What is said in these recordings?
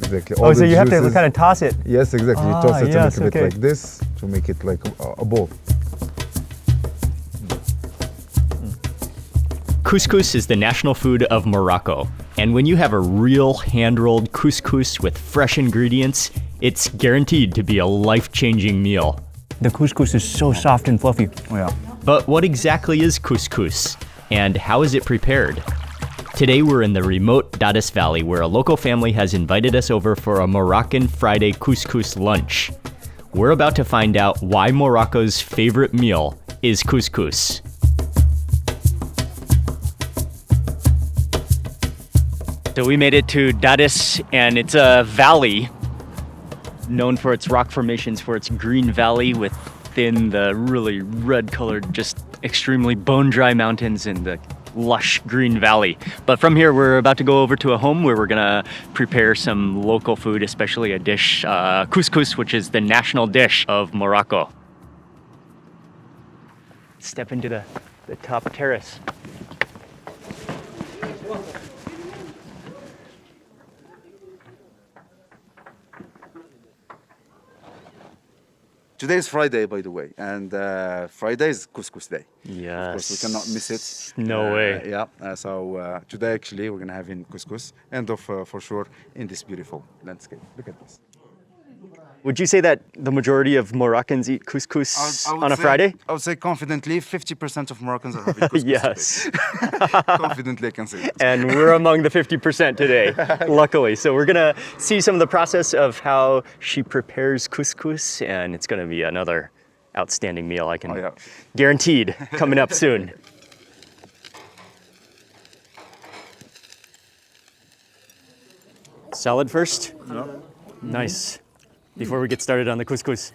exactly. Oh, so you have to kind of toss it. Yes, exactly. You toss it yes, to make it okay. like this, to make it like a ball. Couscous is the national food of Morocco. And when you have a real hand-rolled couscous with fresh ingredients, it's guaranteed to be a life-changing meal. The couscous is so soft and fluffy. Oh, yeah. But what exactly is couscous? And how is it prepared? Today we're in the remote Dades Valley where a local family has invited us over for a Moroccan Friday couscous lunch. We're about to find out why Morocco's favorite meal is couscous. So we made it to Dades, and it's a valley known for its rock formations, for its green valley within the really red-colored, just extremely bone-dry mountains and the lush green valley. But from here, we're about to go over to a home where we're gonna prepare some local food, especially a dish, couscous, which is the national dish of Morocco. Step into the top terrace. Today is Friday, by the way, and Friday is couscous day. Yes. Of course, we cannot miss it. No way. Yeah, so today actually we're gonna have in couscous, and for sure in this beautiful landscape. Look at this. Would you say that the majority of Moroccans eat couscous I would on a say- Friday? I would say confidently 50% of Moroccans are having couscous Yes. today. Confidently, I can say that. And we're among the 50% today, luckily. So we're gonna see some of the process of how she prepares couscous, and it's gonna be another outstanding meal, I can Oh, yeah. guaranteed, coming up soon. Salad first? Nice. Before we get started on the couscous.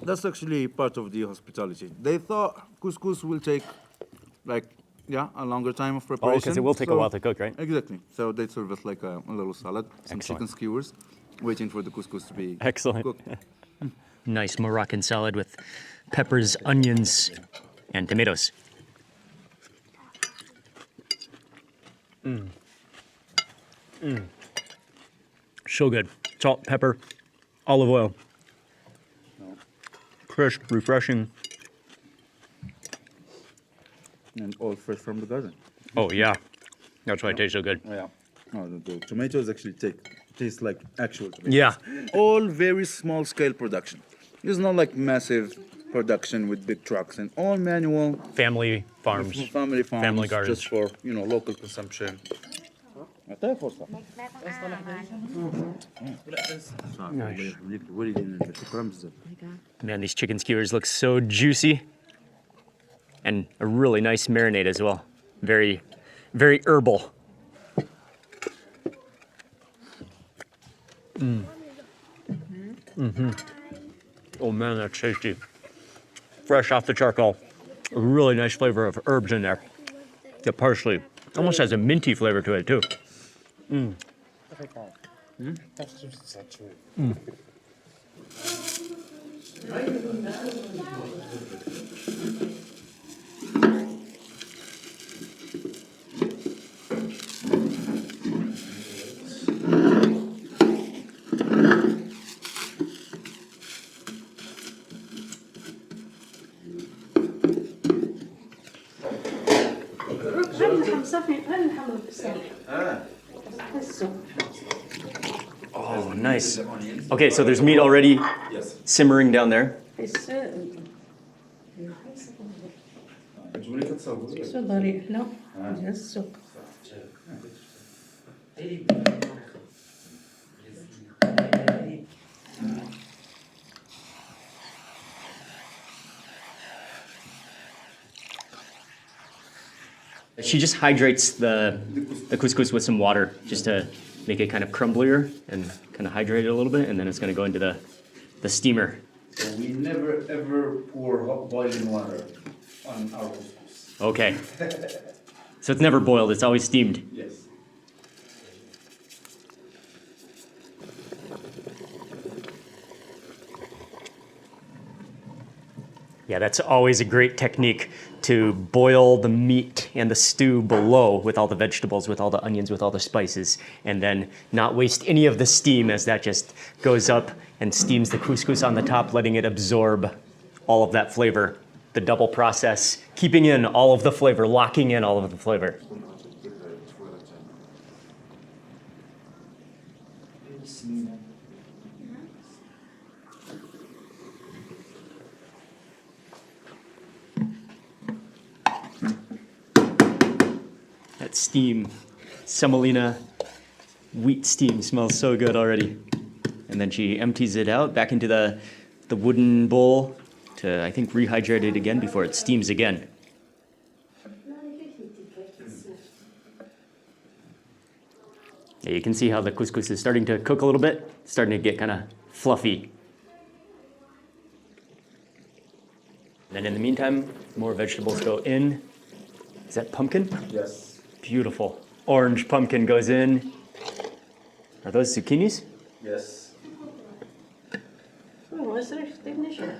That's actually part of the hospitality. They thought couscous will take a longer time of preparation. because it will take a while to cook, right? Exactly. So they serve us like a little salad, some Excellent. chicken skewers, waiting for the couscous to be Excellent. cooked. Nice Moroccan salad with peppers, onions, and tomatoes. So good. Salt, pepper, olive oil. Crisp, refreshing. And all fresh from the garden. Oh yeah, that's why it tastes so good. Yeah. Oh, the tomatoes actually taste like actual tomatoes. Yeah. All very small scale production. It's not like massive production with big trucks, and all manual Family farms. family farms, Family gardens. just for local consumption. Man, these chicken skewers look so juicy. And a really nice marinade as well. Very, very herbal. Oh man, that's tasty. Fresh off the charcoal. A really nice flavor of herbs in there. The parsley almost has a minty flavor to it too. Oh, nice. Okay, so there's meat already simmering down there. تفضلي لا السوق She just hydrates the couscous with some water just to make it kind of crumblier and kind of hydrate it a little bit, and then it's going to go into the steamer. So we never ever pour hot boiling water on our couscous. Okay. So it's never boiled, it's always steamed. Yes. Yeah, that's always a great technique to boil the meat and the stew below with all the vegetables, with all the onions, with all the spices, and then not waste any of the steam as that just goes up and steams the couscous on the top, letting it absorb all of that flavor. The double process, keeping in all of the flavor, locking in all of the flavor. That steam, semolina, wheat steam smells so good already. And then she empties it out back into the wooden bowl to, I think, rehydrate it again before it steams again. Yeah, you can see how the couscous is starting to cook a little bit, starting to get kind of fluffy. And then in the meantime, more vegetables go in. Is that pumpkin? Yes. Beautiful. Orange pumpkin goes in. Are those zucchinis? Yes. Oh, what's their signature?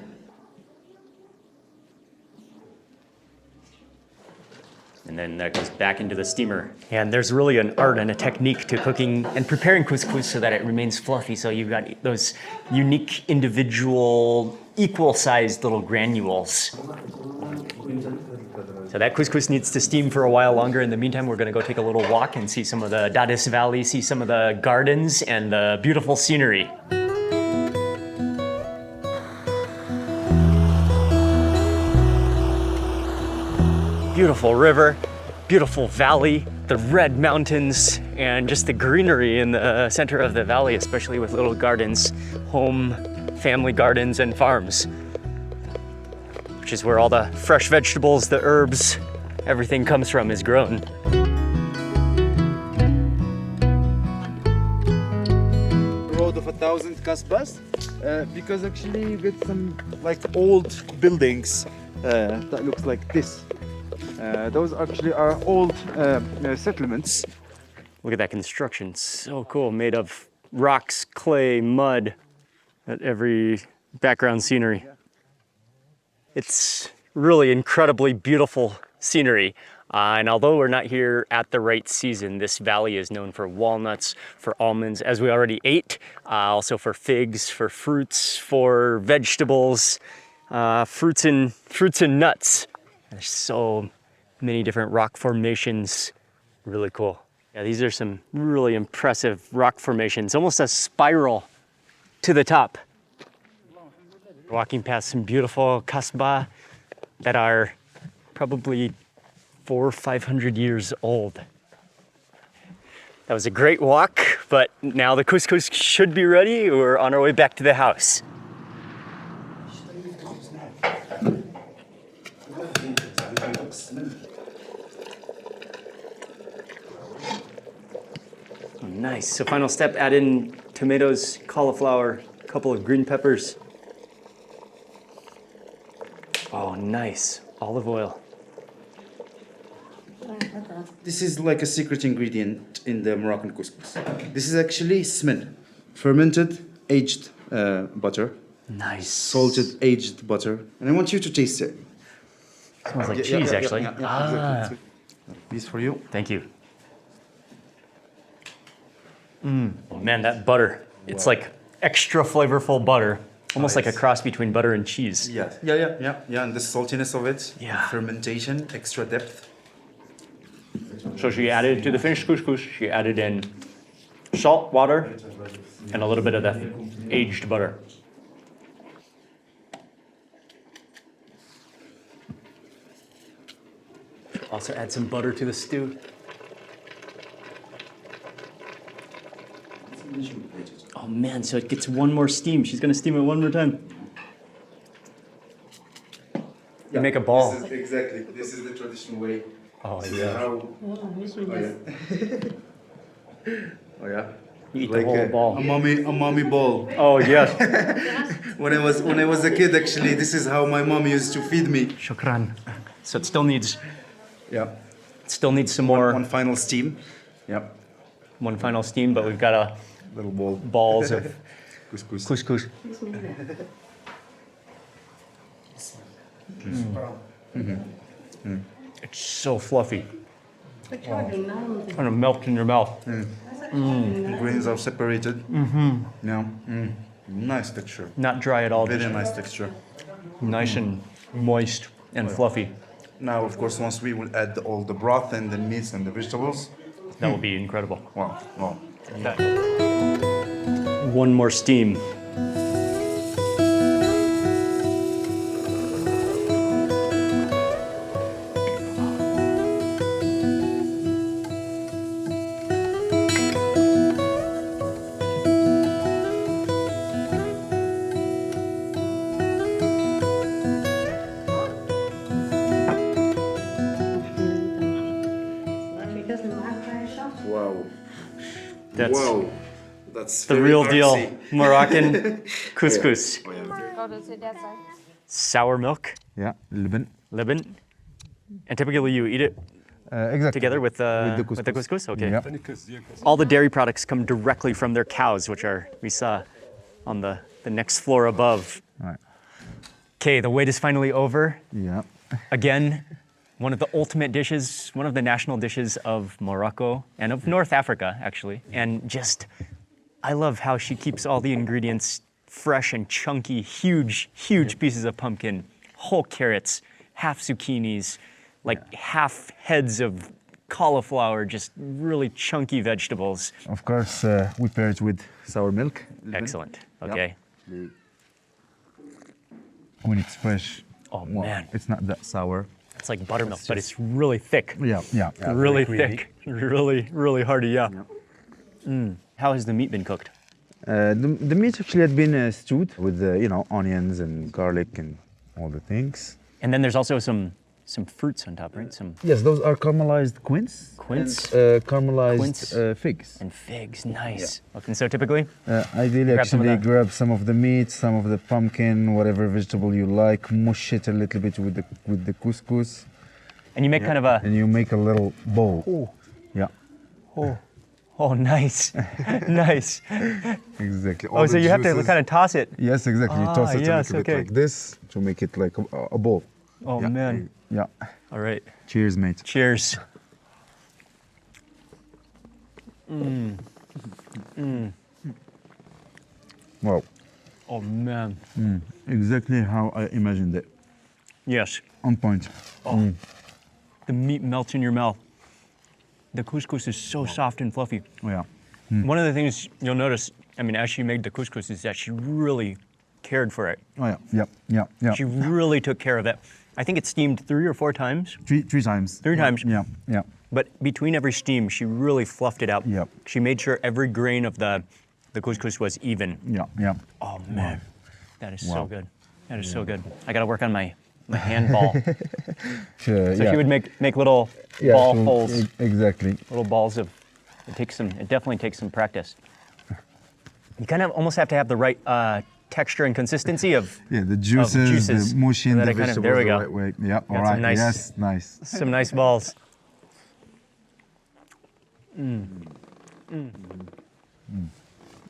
And then that goes back into the steamer. And there's really an art and a technique to cooking and preparing couscous so that it remains fluffy. So you've got those unique, individual, equal-sized little granules. So that couscous needs to steam for a while longer. In the meantime, we're gonna go take a little walk and see some of the Dades Valley, see some of the gardens and the beautiful scenery. Beautiful river, beautiful valley, the red mountains, and just the greenery in the center of the valley, especially with little gardens, home, family gardens, and farms. Which is where all the fresh vegetables, the herbs, everything comes from is grown. Road of 1,000 kasbahs, because actually you get some like old buildings that looks like this. Those actually are old settlements. Look at that construction, so cool, made of rocks, clay, mud, at every background scenery. It's really incredibly beautiful scenery. And although we're not here at the right season, this valley is known for walnuts, for almonds, as we already ate, also for figs, for fruits, for vegetables, fruits and nuts. There's so many different rock formations, really cool. Yeah, these are some really impressive rock formations, almost a spiral to the top. Walking past some beautiful kasbah that are probably 400 or 500 years old. That was a great walk, but now the couscous should be ready. We're on our way back to the house. Oh, nice. So final step, add in tomatoes, cauliflower, a couple of green peppers. Oh, nice. Olive oil. This is like a secret ingredient in the Moroccan couscous. This is actually smen, fermented, aged butter. Nice. Salted, aged butter. And I want you to taste it. Smells like cheese, actually. Exactly. This for you. Thank you. Oh man, that butter. It's like extra flavorful butter. Almost like a cross between butter and cheese. Yeah, and the saltiness of it. Yeah. Fermentation, extra depth. So she added to the finished couscous, she added in salt, water, and a little bit of the aged butter. Also add some butter to the stew. Oh man, so it gets one more steam. She's gonna steam it one more time. You make a ball. This is the traditional way. Oh This is yeah. how, Oh, this one oh is. yeah. Oh yeah. You eat the whole a ball. mommy ball. Oh yes. When I was a kid, actually, this is how my mom used to feed me. Shukran. So it still needs some more. One final steam. Yep. One final steam, but we've got a Little ball. balls of Couscous. couscous. It's so fluffy. But charging now. Kind of melts in your mouth. Grains are separated. Yeah. Nice texture. Not dry at all. Very Just nice texture. nice and moist and fluffy. Now, of course, once we will add all the broth and the meats and the vegetables. That will be incredible. Wow. Wow. One more steam. Because the Morocco is soft. Wow. That's Wow. That's the very real deal artsy. Moroccan couscous. Go to that side. Sour milk, Yeah, Lebanon. Lebanon. And typically you eat it Exactly. together with the couscous. couscous? Okay. Yeah. All the dairy products come directly from their cows, which are, we saw on the next floor above. Right. Okay, the wait is finally over. Yeah. Again, one of the ultimate dishes, one of the national dishes of Morocco and of North Africa, actually. And just, I love how she keeps all the ingredients fresh and chunky, huge pieces of pumpkin, whole carrots, half zucchinis, like half heads of cauliflower, just really chunky vegetables. Of course, we pair it with sour milk. Excellent. Okay. When it's fresh. Oh, well, man. it's not that sour. It's like buttermilk, but it's really thick. Yeah, yeah. Really thick. Really hearty, yeah. How has the meat been cooked? The meat actually had been stewed with onions and garlic and all the things. And then there's also some fruits on top, right? Some Yes, those are caramelized quince. quince And, caramelized Quince. figs. and figs. Nice. Okay, and so typically, Ideally, Grab some of actually, that. grab some of the meat, some of the pumpkin, whatever vegetable you like, mush it a little bit with the couscous, and you make kind of a, and you make a little bowl. Yeah, oh, nice, nice. exactly. Oh, so you have to kind of toss it. Yes, exactly. You toss it a yes, little bit okay. like this to make it like a bowl. Oh, Yeah. man. Yeah. All right. Cheers, mate. Cheers. Wow. Oh, man. Exactly how I imagined it. Yes. On point. The meat melts in your mouth. The couscous is so soft and fluffy. Oh, yeah. One of the things you'll notice, I mean, as she made the couscous, is that she really cared for it. Oh, yeah. Yep. Yeah. Yeah. She really took care of it. I think it's steamed 3 or 4 times, Three times. 3 times. Yeah. Yeah. But between every steam, she really fluffed it out. Yep. She made sure every grain of the couscous was even. Yeah. Yeah. Oh man, that is so Wow. good. That is so good. I got to work on my handball. Sure, So yeah. she would make little Yeah, ball so- holes, Exactly. little balls of. It definitely takes some practice. You kind of almost have to have the right texture and consistency of Yeah, the juices, the mushing, and then the it kind of- vegetables there we the go. right way. Yeah, all some right. nice- Yes, nice. some nice balls.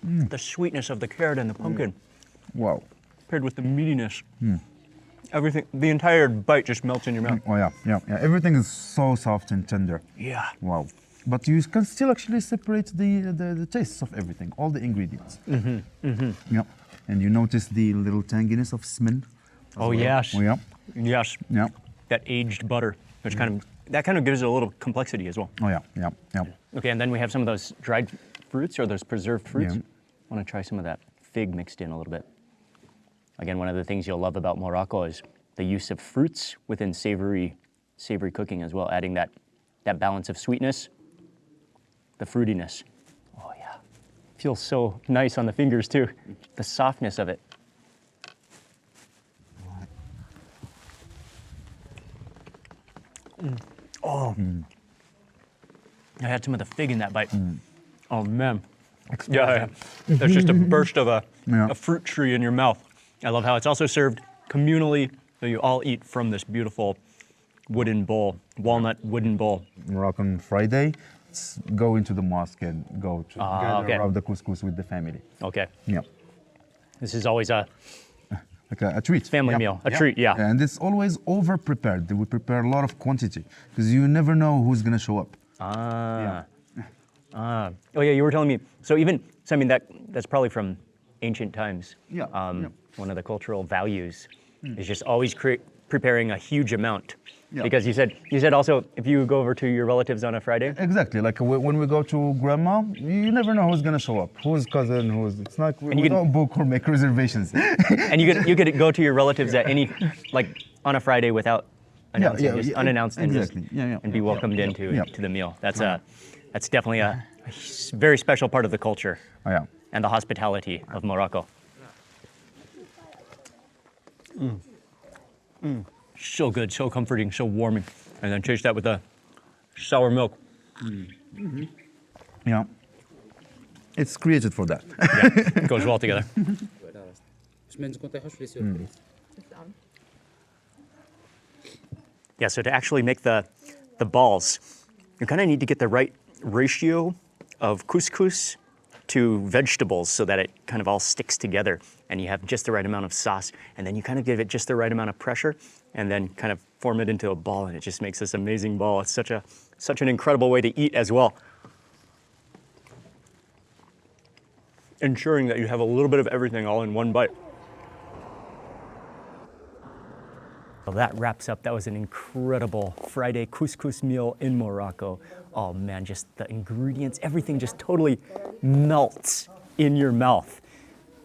The sweetness of the carrot and the pumpkin Wow. paired with the meatiness. Everything, the entire bite just melts in your mouth. Oh yeah, yeah, yeah. Everything is so soft and tender. Yeah. Wow. But you can still actually separate the tastes of everything, all the ingredients. Yeah. And you notice the little tanginess of smin. Oh yes. Oh yeah. Yes. Yeah. That aged butter, which kind of gives it a little complexity as well. Oh yeah. Yeah. Yeah. Okay, and then we have some of those dried fruits or those preserved fruits. Yeah. I want to try some of that fig mixed in a little bit. Again, one of the things you'll love about Morocco is the use of fruits within savory cooking as well, adding that balance of sweetness, the fruitiness. Oh yeah, feels so nice on the fingers too. The softness of it. Oh, I had some of the fig in that bite. Oh man, yeah. There's just a burst of Yeah. a fruit tree in your mouth. I love how it's also served communally, so you all eat from this beautiful wooden bowl, walnut wooden bowl. Moroccan Friday, go into the mosque and go to gather okay. around the couscous with the family. Okay, Yeah. this is always a like a treat. Family meal, a treat, yeah. And it's always over prepared. We prepare a lot of quantity because you never know who's gonna show up. Oh yeah, you were telling me. So I mean that's probably from ancient times. Yeah, One of the cultural values is just always preparing a huge amount. Yeah. Because you said also if you go over to your relatives on a Friday. Exactly. Like when we go to grandma, you never know who's gonna show up. Who's cousin? It's not. We don't book or make reservations. And you could go to your relatives at any like on a Friday without announcing, just unannounced, and exactly. and be welcomed into to the meal. That's definitely a very special part of the culture Oh, yeah. and the hospitality of Morocco. So good, so comforting, so warming, and then chase that with the sour milk. Yeah. It's created for that. Yeah, it goes well together. Yeah, so to actually make the balls, you kind of need to get the right ratio of couscous to vegetables so that it kind of all sticks together and you have just the right amount of sauce, and then you kind of give it just the right amount of pressure and then kind of form it into a ball, and it just makes this amazing ball. It's such an incredible way to eat as well. Ensuring that you have a little bit of everything all in one bite. Well, that wraps up. That was an incredible Friday couscous meal in Morocco. Oh man, just the ingredients, everything just totally melts in your mouth.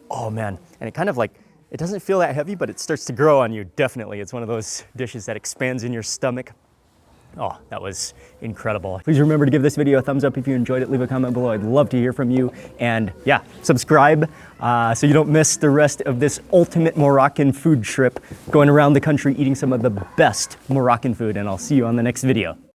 Oh man, and it kind of like, it doesn't feel that heavy, but it starts to grow on you, definitely. It's one of those dishes that expands in your stomach. Oh, that was incredible. Please remember to give this video a thumbs up if you enjoyed it. Leave a comment below. I'd love to hear from you. And yeah, subscribe so you don't miss the rest of this ultimate Moroccan food trip, going around the country eating some of the best Moroccan food. And I'll see you on the next video.